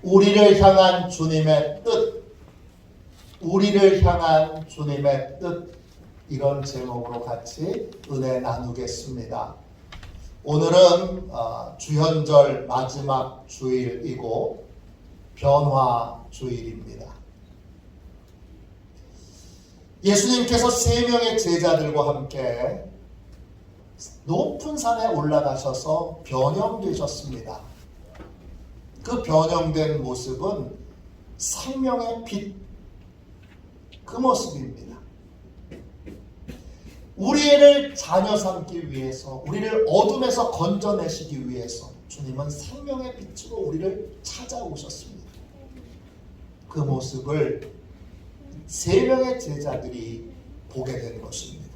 우리를 향한 주님의 뜻, 우리를 향한 주님의 뜻, 이런 제목으로 같이 은혜 나누겠습니다. 오늘은 주현절 마지막 주일이고 변화주일입니다. 예수님께서 세 명의 제자들과 함께 높은 산에 올라가셔서 변형되셨습니다. 그 변형된 모습은 생명의 빛, 그 모습입니다. 우리를 자녀 삼기 위해서, 우리를 어둠에서 건져내시기 위해서 주님은 생명의 빛으로 우리를 찾아오셨습니다. 그 모습을 세 명의 제자들이 보게 된 것입니다.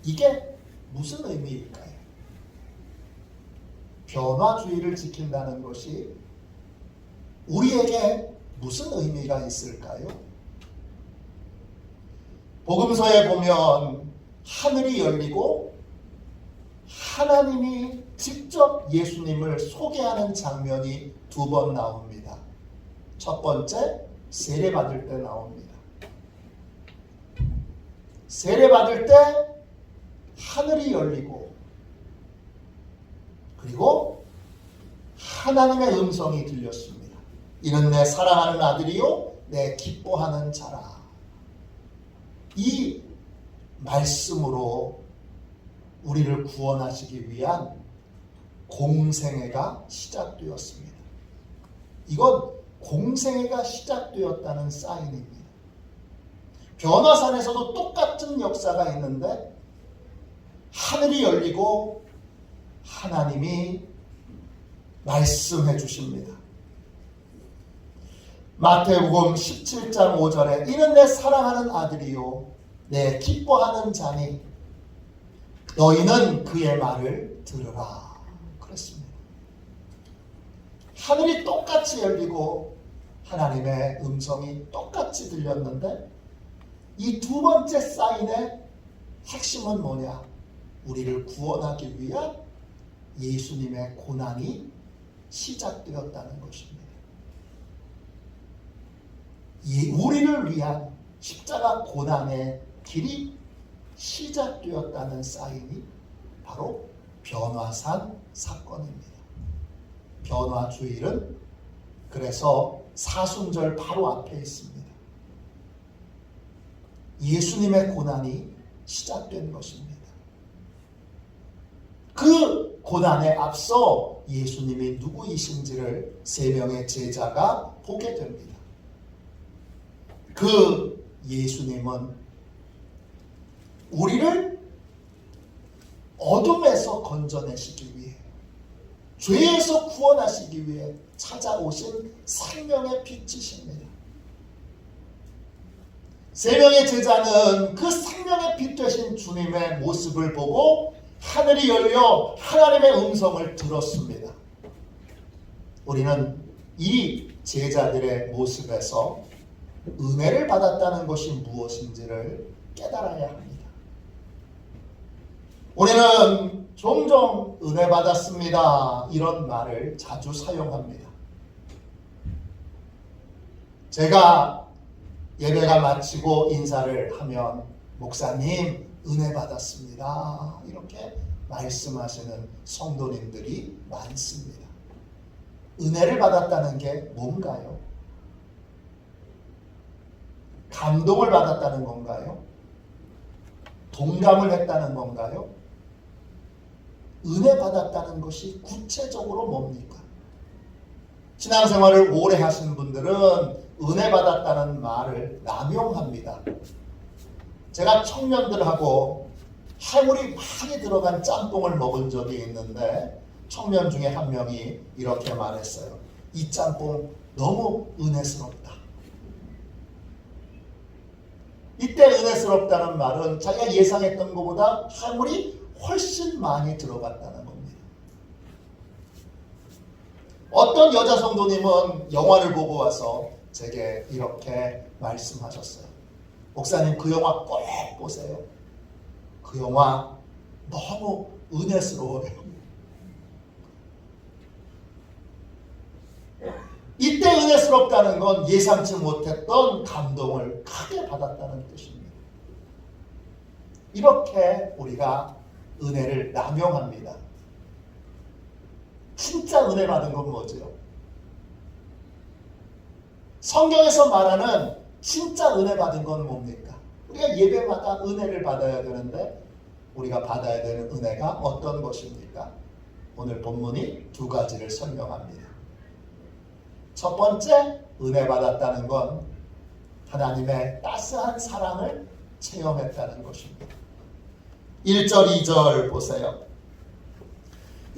이게 무슨 의미일까요? 변화주의를 지킨다는 것이 우리에게 무슨 의미가 있을까요? 복음서에 보면 하늘이 열리고 하나님이 직접 예수님을 소개하는 장면이 두 번 나옵니다. 첫 번째, 세례받을 때 나옵니다. 세례받을 때 하늘이 열리고 그리고 하나님의 음성이 들렸습니다. 이는 내 사랑하는 아들이요 내 기뻐하는 자라. 이 말씀으로 우리를 구원하시기 위한 공생애가 시작되었습니다. 이건 공생애가 시작되었다는 사인입니다. 변화산에서도 똑같은 역사가 있는데 하늘이 열리고 하나님이 말씀해 주십니다. 마태복음 17장 5절에 이는 내 사랑하는 아들이요 내 기뻐하는 자니 너희는 그의 말을 들으라 그랬습니다. 하늘이 똑같이 열리고 하나님의 음성이 똑같이 들렸는데 이 두 번째 사인의 핵심은 뭐냐? 우리를 구원하기 위한 예수님의 고난이 시작되었다는 것입니다. 우리를 위한 십자가 고난의 길이 시작되었다는 사인이 바로 변화산 사건입니다. 변화주일은 그래서 사순절 바로 앞에 있습니다. 예수님의 고난이 시작된 것입니다. 그 고난에 앞서 예수님이 누구이신지를 세 명의 제자가 보게 됩니다. 그 예수님은 우리를 어둠에서 건져내시기 위해, 죄에서 구원하시기 위해 찾아오신 생명의 빛이십니다. 세 명의 제자는 그 생명의 빛 되신 주님의 모습을 보고 하늘이 열려 하나님의 음성을 들었습니다. 우리는 이 제자들의 모습에서 은혜를 받았다는 것이 무엇인지를 깨달아야 합니다. 우리는 종종 은혜 받았습니다 이런 말을 자주 사용합니다. 제가 예배가 마치고 인사를 하면 목사님 은혜 받았습니다 이렇게 말씀하시는 성도님들이 많습니다. 은혜를 받았다는 게 뭔가요? 감동을 받았다는 건가요? 동감을 했다는 건가요? 은혜 받았다는 것이 구체적으로 뭡니까? 신앙생활을 오래 하신 분들은 은혜 받았다는 말을 남용합니다. 제가 청년들하고 해물이 많이 들어간 짬뽕을 먹은 적이 있는데 청년 중에 한 명이 이렇게 말했어요. 이 짬뽕 너무 은혜스럽다. 이때 은혜스럽다는 말은 자기가 예상했던 것보다 해물이 훨씬 많이 들어갔다는 겁니다. 어떤 여자 성도님은 영화를 보고 와서 제게 이렇게 말씀하셨어요. 목사님 그 영화 꼭 보세요. 그 영화 너무 은혜스러워요. 이 은혜스럽다는 건 예상치 못했던 감동을 크게 받았다는 뜻입니다. 이렇게 우리가 은혜를 남용합니다. 진짜 은혜 받은 건 뭐죠? 성경에서 말하는 진짜 은혜 받은 건 뭡니까? 우리가 예배마다 은혜를 받아야 되는데 우리가 받아야 되는 은혜가 어떤 것입니까? 오늘 본문이 두 가지를 설명합니다. 첫 번째, 은혜 받았다는 건 하나님의 따스한 사랑을 체험했다는 것입니다. 1절, 2절 보세요.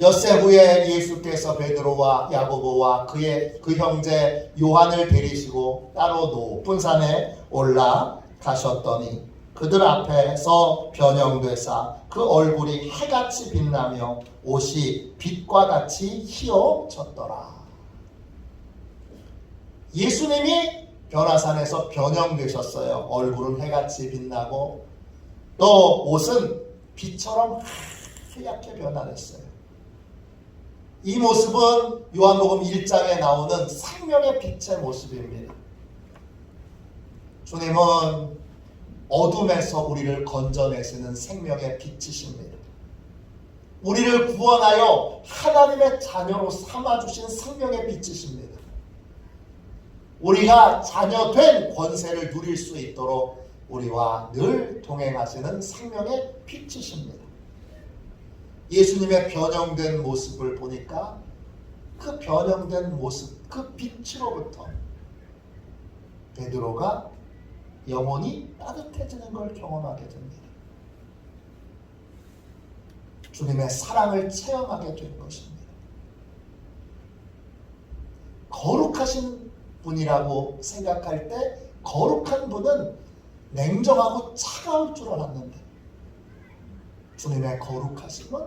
엿새 후에 예수께서 베드로와 야고보와 그 형제 요한을 데리시고 따로 높은 산에 올라가셨더니 그들 앞에서 변형되사 그 얼굴이 해같이 빛나며 옷이 빛과 같이 휘어졌더라. 예수님이 변화산에서 변형되셨어요. 얼굴은 해같이 빛나고 또 옷은 빛처럼 하얗게 변화됐어요. 이 모습은 요한복음 1장에 나오는 생명의 빛의 모습입니다. 주님은 어둠에서 우리를 건져내시는 생명의 빛이십니다. 우리를 구원하여 하나님의 자녀로 삼아주신 생명의 빛이십니다. 우리가 자녀된 권세를 누릴 수 있도록 우리와 늘 동행하시는 생명의 빛이십니다. 예수님의 변형된 모습을 보니까 그 변형된 모습, 그 빛으로부터 베드로가 영혼이 따뜻해지는 걸 경험하게 됩니다. 주님의 사랑을 체험하게 된 것입니다. 거룩하신 분이라고 생각할 때 거룩한 분은 냉정하고 차가울 줄 알았는데 주님의 거룩하심은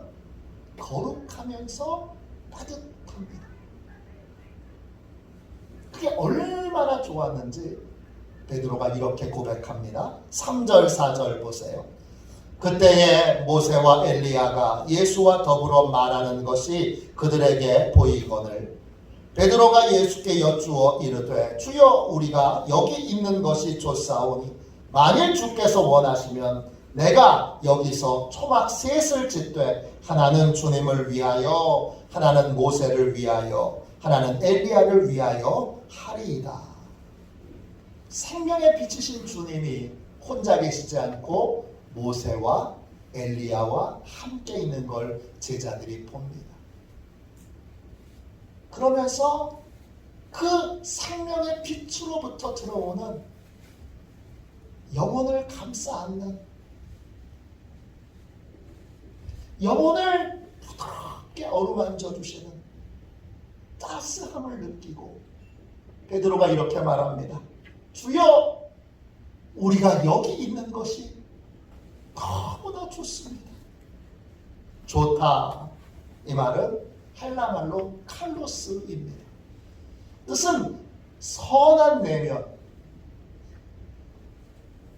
거룩하면서 따뜻합니다. 그게 얼마나 좋았는지 베드로가 이렇게 고백합니다. 3절 4절 보세요. 그때에 모세와 엘리야가 예수와 더불어 말하는 것이 그들에게 보이거늘 베드로가 예수께 여쭈어 이르되 주여 우리가 여기 있는 것이 좋사오니 만일 주께서 원하시면 내가 여기서 초막 셋을 짓되 하나는 주님을 위하여 하나는 모세를 위하여 하나는 엘리야를 위하여 하리이다. 생명의 빛이신 주님이 혼자 계시지 않고 모세와 엘리야와 함께 있는 걸 제자들이 봅니다. 그러면서 그 생명의 빛으로부터 들어오는 영혼을 감싸 안는 영혼을 부드럽게 어루만져 주시는 따스함을 느끼고 베드로가 이렇게 말합니다. 주여 우리가 여기 있는 것이 너무나 좋습니다. 좋다. 이 말은 헬라말로 칼로스입니다. 뜻은 선한 내면.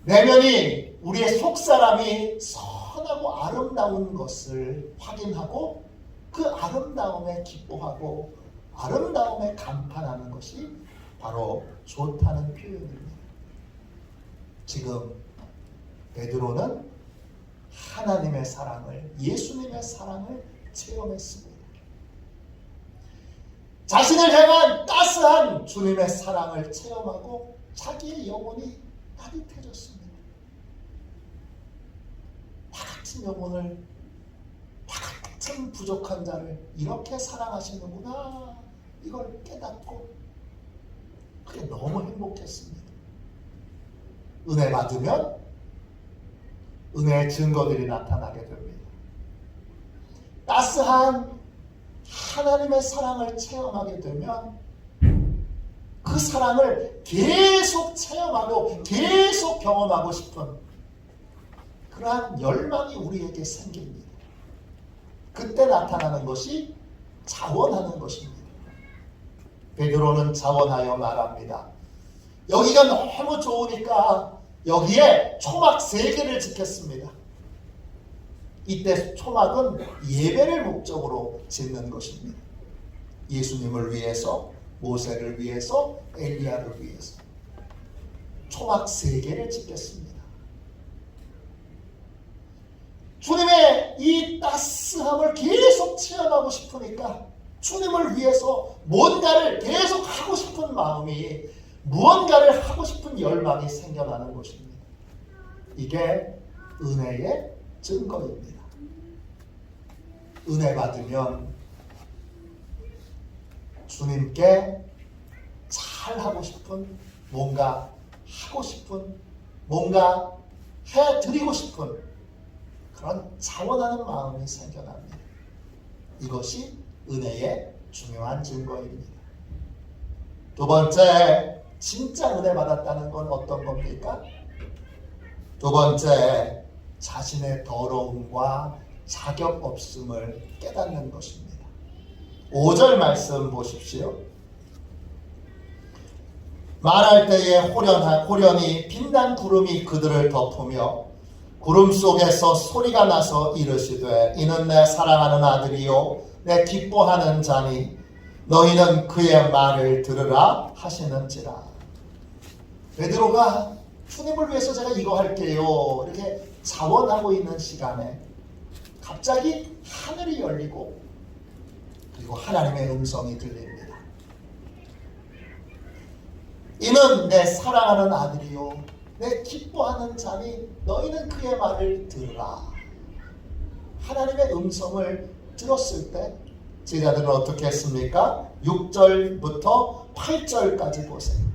내면이 우리의 속사람이 선하고 아름다운 것을 확인하고 그 아름다움에 기뻐하고 아름다움에 감탄하는 것이 바로 좋다는 표현입니다. 지금 베드로는 하나님의 사랑을, 예수님의 사랑을 체험했습니다. 자신을 향한 따스한 주님의 사랑을 체험하고 자기의 영혼이 따뜻해졌습니다. 나 같은 영혼을, 나 같은 부족한 자를 이렇게 사랑하시는구나, 이걸 깨닫고 그게 너무 행복했습니다. 은혜 받으면 은혜의 증거들이 나타나게 됩니다. 따스한 하나님의 사랑을 체험하게 되면 그 사랑을 계속 체험하고 계속 경험하고 싶은 그러한 열망이 우리에게 생깁니다. 그때 나타나는 것이 자원하는 것입니다. 베드로는 자원하여 말합니다. 여기가 너무 좋으니까 여기에 초막 3개를 짓겠습니다. 이때 초막은 예배를 목적으로 짓는 것입니다. 예수님을 위해서 모세를 위해서, 엘리야를 위해서 초막 3개를 짓겠습니다. 주님의 이 따스함을 계속 체험하고 싶으니까 주님을 위해서 뭔가를 계속 하고 싶은 마음이, 무언가를 하고 싶은 열망이 생겨나는 것입니다. 이게 은혜의 증거입니다. 은혜 받으면 주님께 잘하고 싶은, 뭔가 하고 싶은, 뭔가 해드리고 싶은 그런 자원하는 마음이 생겨납니다. 이것이 은혜의 중요한 증거입니다. 두 번째, 진짜 은혜 받았다는 건 어떤 겁니까? 두 번째, 자신의 더러움과 자격 없음을 깨닫는 것입니다. 5절 말씀 보십시오. 말할 때에 호련히 빛난 구름이 그들을 덮으며 구름 속에서 소리가 나서 이르시되 이는 내 사랑하는 아들이요 내 기뻐하는 자니 너희는 그의 말을 들으라 하시는지라. 베드로가 주님을 위해서 제가 이거 할게요 이렇게 자원하고 있는 시간에 갑자기 하늘이 열리고 그리고 하나님의 음성이 들립니다. 이는 내 사랑하는 아들이요 내 기뻐하는 자니 너희는 그의 말을 들으라. 하나님의 음성을 들었을 때 제자들은 어떻게 했습니까? 6절부터 8절까지 보세요.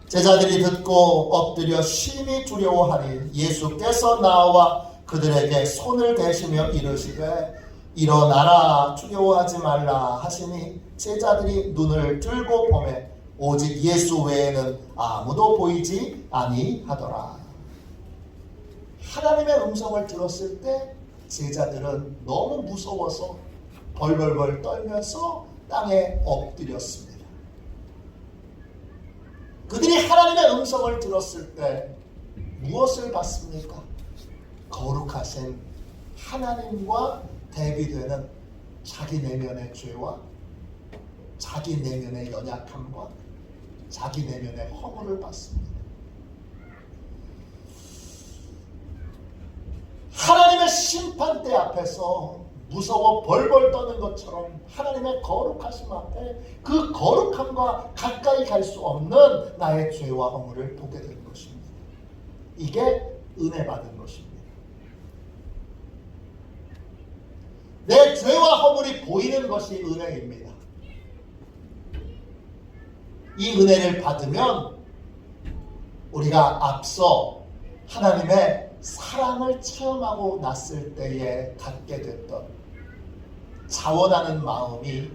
제자들이 듣고 엎드려 심히 두려워하니 예수께서 나와 그들에게 손을 대시며 이르시되 일어나라 두려워하지 말라 하시니 제자들이 눈을 들고 보매 오직 예수 외에는 아무도 보이지 아니하더라. 하나님의 음성을 들었을 때 제자들은 너무 무서워서 벌벌벌 떨면서 땅에 엎드렸습니다. 그들이 하나님의 음성을 들었을 때 무엇을 봤습니까? 거룩하신 하나님과 대비되는 자기 내면의 죄와 자기 내면의 연약함과 자기 내면의 허물을 봤습니다. 하나님의 심판대 앞에서 무서워 벌벌 떠는 것처럼 하나님의 거룩하심 앞에 그 거룩함과 가까이 갈 수 없는 나의 죄와 허물을 보게 된 것입니다. 이게 은혜 받은 것입니다. 내 죄와 허물이 보이는 것이 은혜입니다. 이 은혜를 받으면 우리가 앞서 하나님의 사랑을 체험하고 났을 때에 갖게 됐던 자원하는 마음이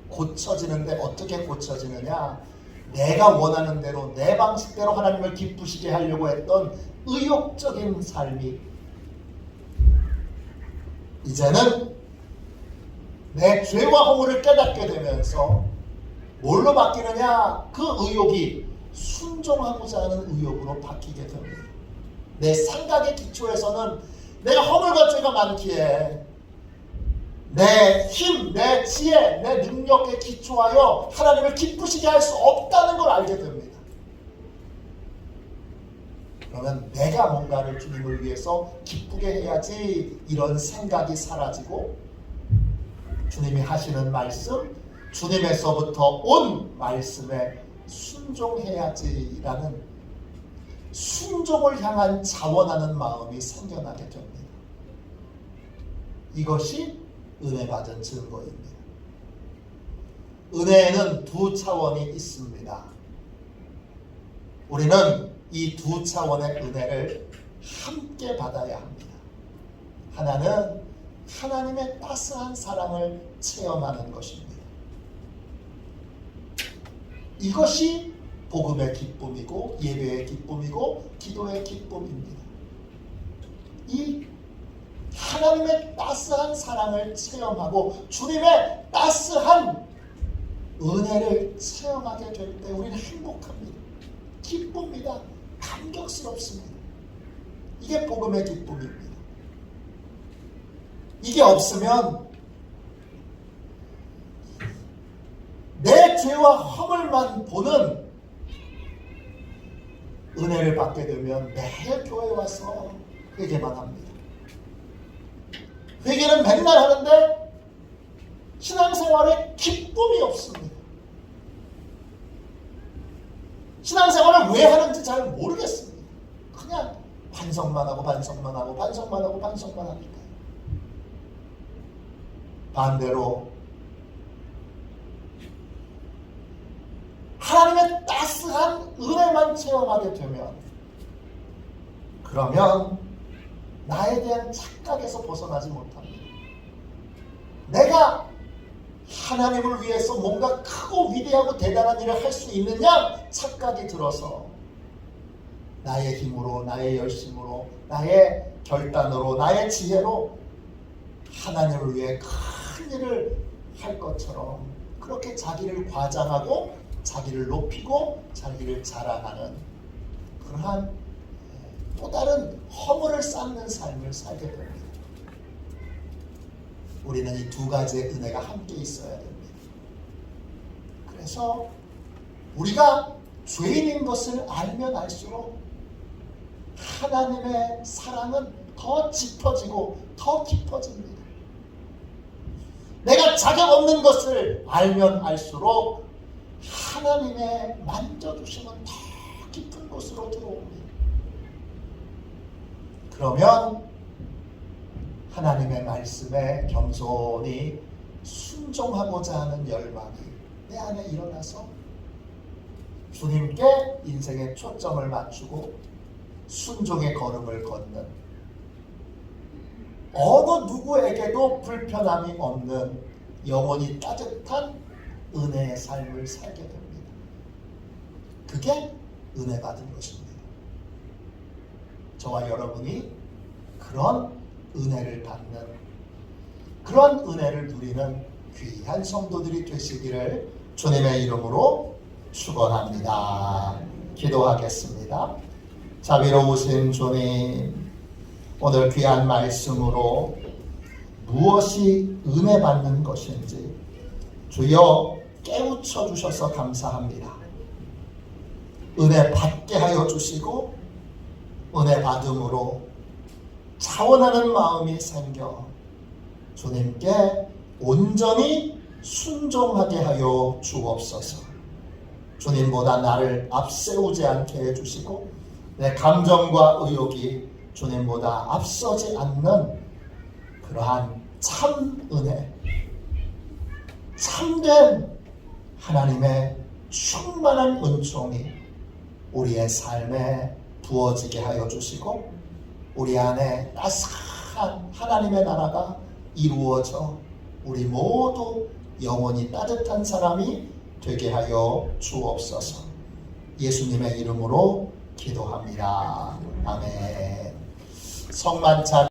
고쳐지는데 어떻게 고쳐지느냐? 내가 원하는 대로 내 방식대로 하나님을 기쁘시게 하려고 했던 의욕적인 삶이 이제는 내 죄와 허물을 깨닫게 되면서 뭘로 바뀌느냐? 그 의욕이 순종하고자 하는 의욕으로 바뀌게 됩니다. 내 생각의 기초에서는 내 허물과 죄가 많기에 내 힘, 내 지혜, 내 능력에 기초하여 하나님을 기쁘시게 할 수 없다는 걸 알게 됩니다. 그러면 내가 뭔가를 주님을 위해서 기쁘게 해야지 이런 생각이 사라지고 주님이 하시는 말씀, 주님에서부터 온 말씀에 순종해야지라는 순종을 향한 자원하는 마음이 생겨나게 됩니다. 이것이 은혜 받은 증거입니다. 은혜에는 두 차원이 있습니다. 우리는 이 두 차원의 은혜를 함께 받아야 합니다. 하나는 하나님의 따스한 사랑을 체험하는 것입니다. 이것이 복음의 기쁨이고 예배의 기쁨이고 기도의 기쁨입니다. 이 하나님의 따스한 사랑을 체험하고 주님의 따스한 은혜를 체험하게 될 때 우리는 행복합니다. 기쁩니다. 감격스럽습니다. 이게 복음의 기쁨입니다. 이게 없으면 내 죄와 허물만 보는 은혜를 받게 되면 매일 교회에 와서 회개만 합니다. 회개는 맨날 하는데 신앙생활에 기쁨이 없습니다. 신앙생활을 왜 하는지 잘 모르겠습니다. 그냥 반성만 하고 반성만 하고 반성만 하고 반성만 하니까요. 반대로 하나님의 따스한 은혜만 체험하게 되면, 그러면 나에 대한 착각에서 벗어나지 못합니다. 내가 하나님을 위해서 뭔가 크고 위대하고 대단한 일을 할 수 있느냐 착각이 들어서 나의 힘으로, 나의 열심으로, 나의 결단으로, 나의 지혜로 하나님을 위해 큰 일을 할 것처럼 그렇게 자기를 과장하고 자기를 높이고 자기를 자랑하는 그러한 또 다른 허물을 쌓는 삶을 살게 됩니다. 우리는 이 두 가지의 은혜가 함께 있어야 됩니다. 그래서 우리가 죄인인 것을 알면 알수록 하나님의 사랑은 더 짙어지고 더 깊어집니다. 내가 자격 없는 것을 알면 알수록 하나님의 만져주심은 더 깊은 곳으로 들어옵니다. 그러면 하나님의 말씀에 겸손히 순종하고자 하는 열망이 내 안에 일어나서 주님께 인생의 초점을 맞추고 순종의 걸음을 걷는, 어느 누구에게도 불편함이 없는 영원히 따뜻한 은혜의 삶을 살게 됩니다. 그게 은혜 받은 것입니다. 저와 여러분이 그런 은혜를 받는, 그런 은혜를 누리는 귀한 성도들이 되시기를 주님의 이름으로 축원합니다. 기도하겠습니다. 자비로우신 주님, 오늘 귀한 말씀으로 무엇이 은혜 받는 것인지 주여 깨우쳐 주셔서 감사합니다. 은혜 받게 하여 주시고 은혜 받음으로 자원하는 마음이 생겨 주님께 온전히 순종하게 하여 주옵소서. 주님보다 나를 앞세우지 않게 해주시고 내 감정과 의욕이 주님보다 앞서지 않는 그러한 참 은혜, 참된 하나님의 충만한 은총이 우리의 삶에 부어지게 하여 주시고 우리 안에 따스한 하나님의 나라가 이루어져 우리 모두 영원히 따뜻한 사람이 되게 하여 주옵소서. 예수님의 이름으로 기도합니다. 아멘. 성만찬